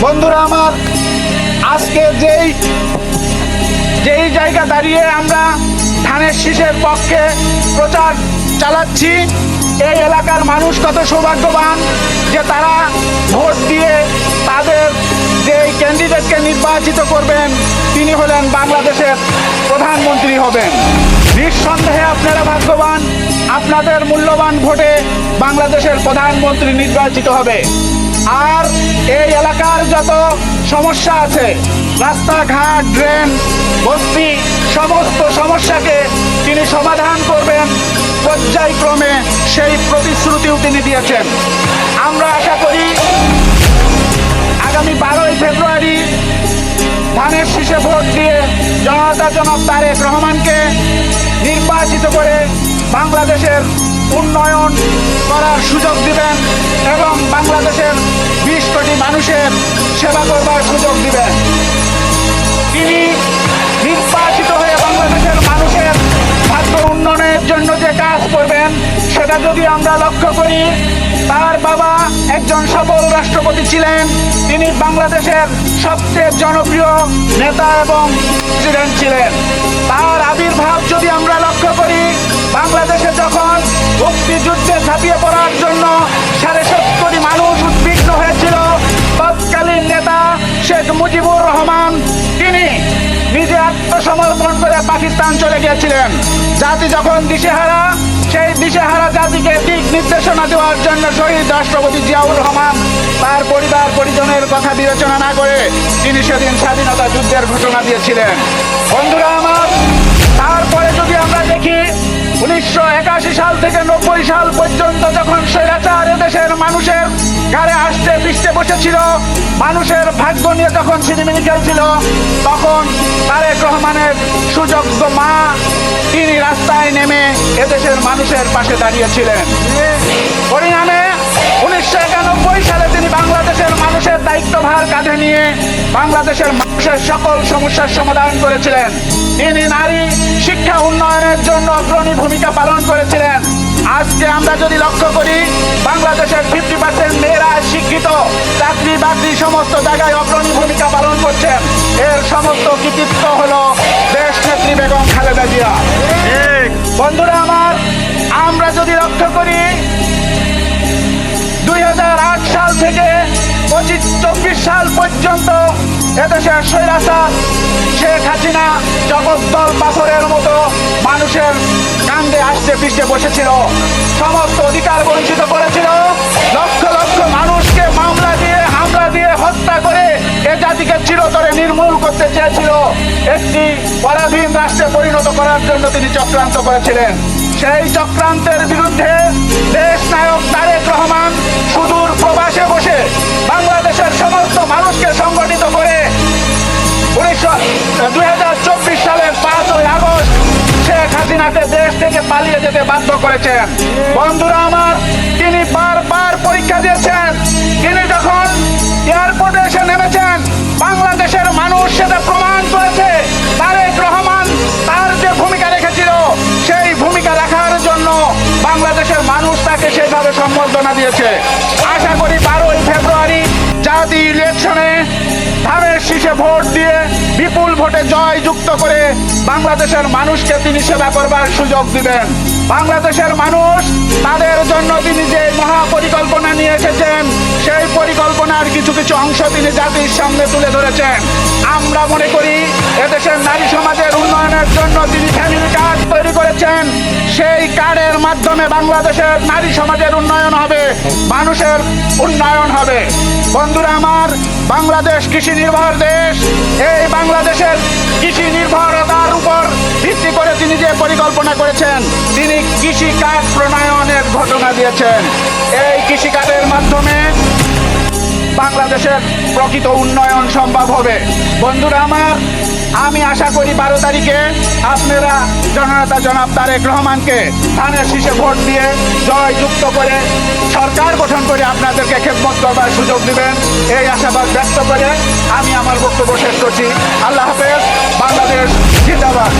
বন্ধুরা আমার, আজকে যেই যেই জায়গা দাঁড়িয়ে আমরা ধানের শীষের পক্ষে প্রচার চালাচ্ছি, এই এলাকার মানুষ কত সৌভাগ্যবান যে তারা ভোট দিয়ে তাদের যে ক্যান্ডিডেটকে নির্বাচিত করবেন তিনি হলেন বাংলাদেশের প্রধানমন্ত্রী হবেন। নিঃসন্দেহে আপনারা ভাগ্যবান, আপনাদের মূল্যবান ভোটে বাংলাদেশের প্রধানমন্ত্রী নির্বাচিত হবে। আর এই এলাকার যত সমস্যা আছে, রাস্তাঘাট, ড্রেন, বস্তি, সমস্ত সমস্যাকে তিনি সমাধান করবেন পর্যায়ক্রমে, সেই প্রতিশ্রুতিও তিনি দিয়েছেন। আমরা আশা করি আগামী 12ই ফেব্রুয়ারি ধানের শীষে ভোট দিয়ে জনতা জনাব তারেক রহমানকে নির্বাচিত করে বাংলাদেশের উন্নয়ন করার সুযোগ দিবেন এবং বাংলাদেশের 20 কোটি মানুষের সেবা করবার সুযোগ দিবেন। তিনি নির্বাচিত হয়ে বাংলাদেশের মানুষের ভাগ্য উন্নয়নের জন্য যে কাজ করবেন সেটা যদি আমরা লক্ষ্য করি, তার বাবা একজন সফল রাষ্ট্রপতি ছিলেন, তিনি বাংলাদেশের সবচেয়ে জনপ্রিয় নেতা এবং প্রেসিডেন্ট ছিলেন। তার আবির্ভাব যদি আমরা লক্ষ্য করি, বাংলাদেশে যখন মুক্তিযুদ্ধে ঝাঁপিয়ে পড়ার জন্য 70.5 কোটি মানুষ উদ্বিগ্ন হয়েছিল, তৎকালীন নেতা শেখ মুজিবুর রহমান তিনি নিজে আত্মসমর্পণ করে পাকিস্তান চলে গিয়েছিলেন। জাতি যখন দিশেহারা, সেই দিশেহারা জাতিকে দিক নির্দেশনা দেওয়ার জন্য শহীদ রাষ্ট্রপতি জিয়াউর রহমান তার পরিবার পরিজনের কথা বিবেচনা না করে তিনি সেদিন স্বাধীনতা যুদ্ধের ঘোষণা দিয়েছিলেন। বন্ধুরা আমার, তারপরে যদি আমরা দেখি 1981 সাল থেকে 90 সাল পর্যন্ত যখন স্বৈরাচার দেশের মানুষের ঘাড়ে আসতে পৃষ্ঠে বসেছিল, মানুষের ভাগ্য নিয়ে যখন ছিনিমিনি খেলছিল, তখন তারেক রহমানের সুযোগ্য মা তিনি রাস্তায় নেমে এদেশের মানুষের পাশে দাঁড়িয়েছিলেন। পরিণামে 1991 সালে তিনি বাংলাদেশের মানুষের দায়িত্বভার কাঁধে নিয়ে বাংলাদেশের মানুষের সকল সমস্যার সমাধান করেছিলেন। তিনি নারী শিক্ষা উন্নয়নের জন্য অগ্রণী ভূমিকা পালন করেছিলেন। আজকে আমরা যদি লক্ষ্য করি, বাংলাদেশের 50% মেয়েরা শিক্ষিত, চাকরি বাকরি সমস্ত জায়গায় অগ্রণী ভূমিকা পালন করছেন। এর সমস্ত কৃতিত্ব হলো দেশ নেত্রী বেগম খালেদা জিয়া। বন্ধুরা আমার, আমরা যদি লক্ষ্য করি 2008 সাল থেকে 25-24 সাল পর্যন্ত এদেশের স্বৈরাচার শেখ হাসিনা জগদ্দল পাথরের মতো মানুষের কান্দে আসতে পিষ্টে বসেছিল, সমস্ত অধিকার বঞ্চিত করেছিল, লক্ষ লক্ষ মানুষকে মামলা দিয়ে হামলা দিয়ে হত্যা করে এ জাতিকে চিরতরে নির্মূল করতে চেয়েছিল, একটি পরাধীন রাষ্ট্রে পরিণত করার জন্য তিনি চক্রান্ত করেছিলেন। সেই চক্রান্তের বিরুদ্ধে দেশ নায়ক তারেক রহমান সুদূর প্রবাসে বসে বাংলাদেশের সমস্ত মানুষকে সংগঠিত করে 2024 সালের 5ই আগস্ট শেখ হাসিনাকে দেশ থেকে পালিয়ে যেতে বাধ্য করেছেন। বন্ধুরা আমার, তিনি বারবার পরীক্ষা দিয়েছেন। তিনি যখন এয়ারপোর্টে এসে নেমেছেন, বাংলাদেশের মানুষ সেটা প্রমাণ করেছে তারেক রহমান তার যে ভূমিকা রেখেছিল, সেই ভূমিকা রাখার জন্য বাংলাদেশের মানুষ তাকে সেইভাবে সম্বর্ধনা দিয়েছে। আশা করি 12ই ফেব্রুয়ারি জাতি ইলেকশনে ধানের শীষে ভোট দিয়ে বিপুল ভোটে জয় যুক্ত করে বাংলাদেশের মানুষকে তিনি সেবা করবার সুযোগ দিবেন। বাংলাদেশের মানুষ তাদের জন্য তিনি যে মহা পরিকল্পনা নিয়ে এসেছেন, সেই পরিকল্পনার কিছু কিছু অংশ তিনি জাতির সামনে তুলে ধরেছেন। আমরা মনে করি এদেশের নারী সমাজের উন্নয়নের জন্য তিনি ফ্যামিলি কার্ড তৈরি করেছেন। সেই কার্ডের মাধ্যমে বাংলাদেশের নারী সমাজের উন্নয়ন হবে, মানুষের উন্নয়ন হবে। বন্ধুরা আমার, বাংলাদেশ কৃষি নির্ভর দেশ। এই বাংলাদেশের কৃষি নির্ভরতার উপর ভিত্তি করে তিনি যে পরিকল্পনা করেছেন, তিনি কৃষি কার্ড প্রণয়নের ঘোষণা দিয়েছেন। এই কৃষি কার্ডের মাধ্যমে বাংলাদেশের প্রকৃত উন্নয়ন সম্ভব হবে। বন্ধুরা আমার, আমি আশা করি 12 তারিখে আপনারা জননেতা জনাব তারেক রহমানকে ধানের শীষে ভোট দিয়ে জয় যুক্ত করে সরকার গঠন করে আপনাদেরকে খেদমত করবার সুযোগ দিবেন, এই আশাবাদ ব্যক্ত করে আমি আমার বক্তব্য শেষ করছি। আল্লাহ হাফেজ। বাংলাদেশ জিন্দাবাদ।